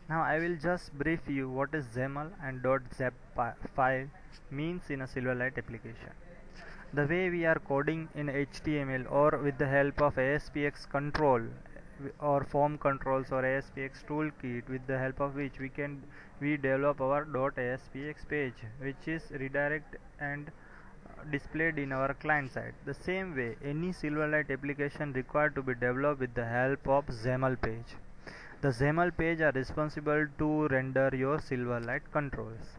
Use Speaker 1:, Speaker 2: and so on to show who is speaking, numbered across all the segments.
Speaker 1: Now I will just brief you what is XAML and .zap file means in a Silverlight application. The way we are coding in HTML or with the help of ASPX control or form controls or ASPX toolkit, with the help of which we develop our .aspx page, which is redirect and displayed in our client side. The same way, any Silverlight application required to be developed with the help of XAML page. The XAML page are responsible to render your Silverlight controls.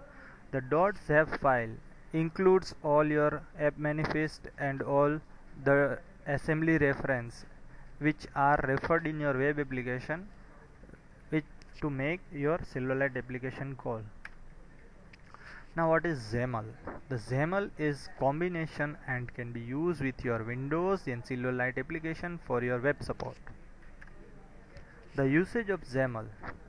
Speaker 1: The .zap file includes all your app manifest and all the assembly reference which are referred in your web application which to make your Silverlight application call. Now what is XAML? The XAML is combination and can be used with your Windows and Silverlight application for your web support. The usage of XAML,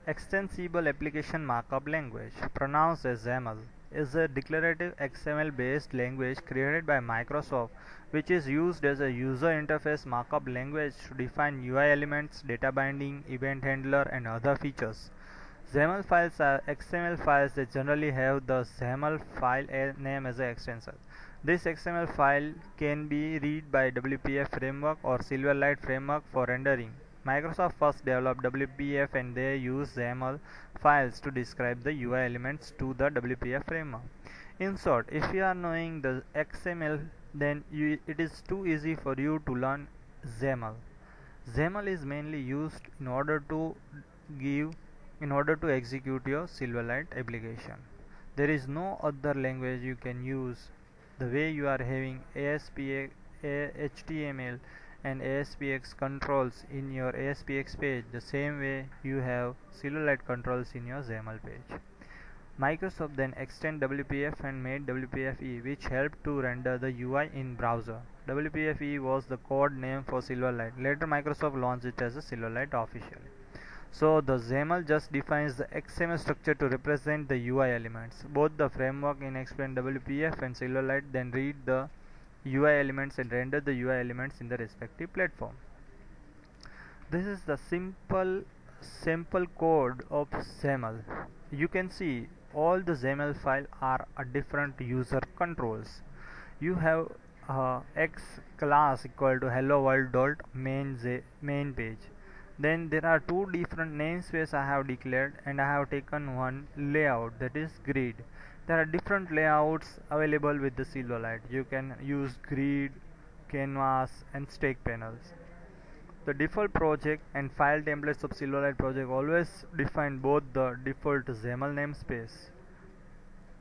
Speaker 1: Extensible Application Markup Language, pronounced as XAML, is a declarative XML-based language created by Microsoft, which is used as a user interface markup language to define UI elements, data binding, event handler, and other features. XAML files are XML files that generally have the XAML file name as an extension. This XML file can be read by WPF framework or Silverlight framework for rendering. Microsoft first developed WPF and they used XAML files to describe the UI elements to the WPF framework. In short, if you are knowing the XML, then it is too easy for you to learn XAML. XAML is mainly used in order to execute your Silverlight application. There is no other language you can use. The way you are having ASPX, HTML and ASPX controls in your ASPX page, the same way you have Silverlight controls in your XAML page. Microsoft then extended WPF and made WPF-E, which helped to render the UI in browser. WPF-E was the code name for Silverlight. Later Microsoft launched it as a Silverlight officially. So the XAML just defines the XML structure to represent the UI elements. Both the framework in explain WPF and Silverlight then read the UI elements and render the UI elements in the respective platform. This is the simple code of XAML. You can see all the XAML file are a different user controls. You have X class equal to hello world dot main page. Then there are two different namespace I have declared, and I have taken one layout, that is grid. There are different layouts available with the Silverlight. You can use grid, canvas and stack panels. The default project and file templates of Silverlight project always define both the default XAML namespace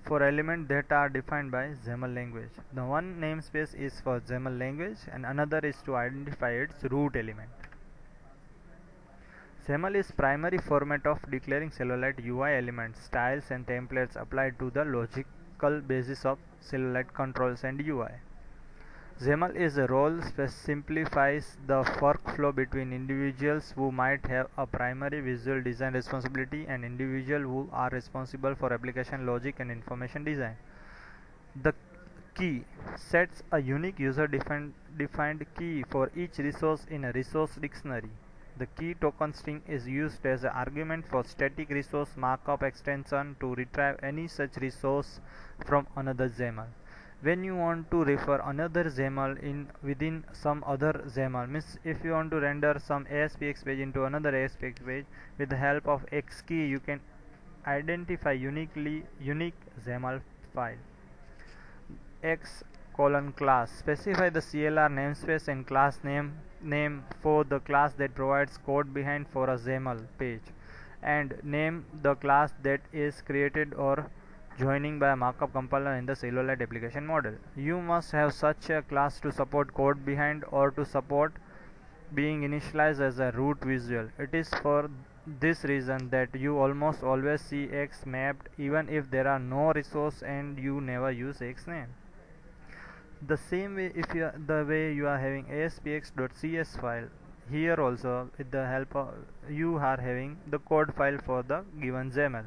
Speaker 1: for elements that are defined by XAML language. The one namespace is for XAML language and another is to identify its root element. XAML is primary format of declaring Silverlight UI elements, styles and templates applied to the logical basis of Silverlight controls and UI. XAML is a role simplifies the workflow between individuals who might have a primary visual design responsibility and individuals who are responsible for application logic and information design. The key sets a unique user defined key for each resource in a resource dictionary. The key token string is used as an argument for static resource markup extension to retrieve any such resource from another XAML. When you want to refer another XAML within some other XAML, means if you want to render some ASPX page into another ASPX page, with the help of X key you can identify unique XAML file. X:class specify the CLR namespace and class name for the class that provides code behind for a XAML page, and name the class that is created or joining by a markup compiler in the Silverlight application model. You must have such a class to support code behind or to support being initialized as a root visual. It is for this reason that you almost always see X mapped even if there are no resource and you never use X name. The same way, if the way you are having aspx.cs file, here also with the help of you are having the code file for the given XAML.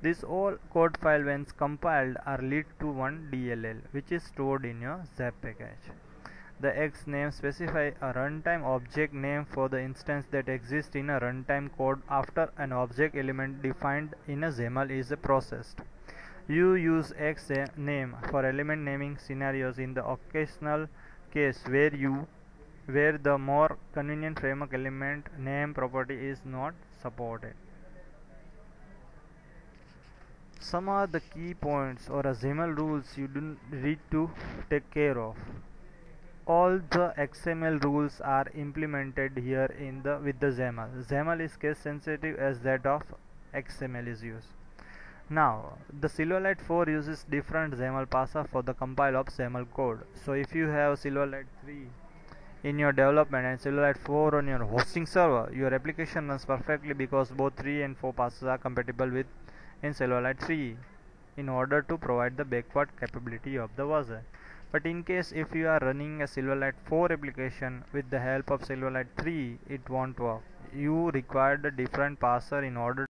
Speaker 1: This all code file when compiled are lead to one DLL which is stored in your zap package. The X name specifies a runtime object name for the instance that exists in a runtime code after an object element defined in a XAML is processed. You use X name for element naming scenarios in the occasional case where the more convenient framework element name property is not supported. Some are the key points or XAML rules you do need to take care of. All the XML rules are implemented here with the XAML. XAML is case sensitive as that of XML is used. Now, the Silverlight 4 uses different XAML parser for the compile of XAML code. So if you have Silverlight 3 in your development and Silverlight 4 on your hosting server, your application runs perfectly because both 3 and 4 parsers are compatible with in Silverlight 3 in order to provide the backward capability of the version. But in case if you are running a Silverlight 4 application with the help of Silverlight 3, it won't work. You require a different parser in order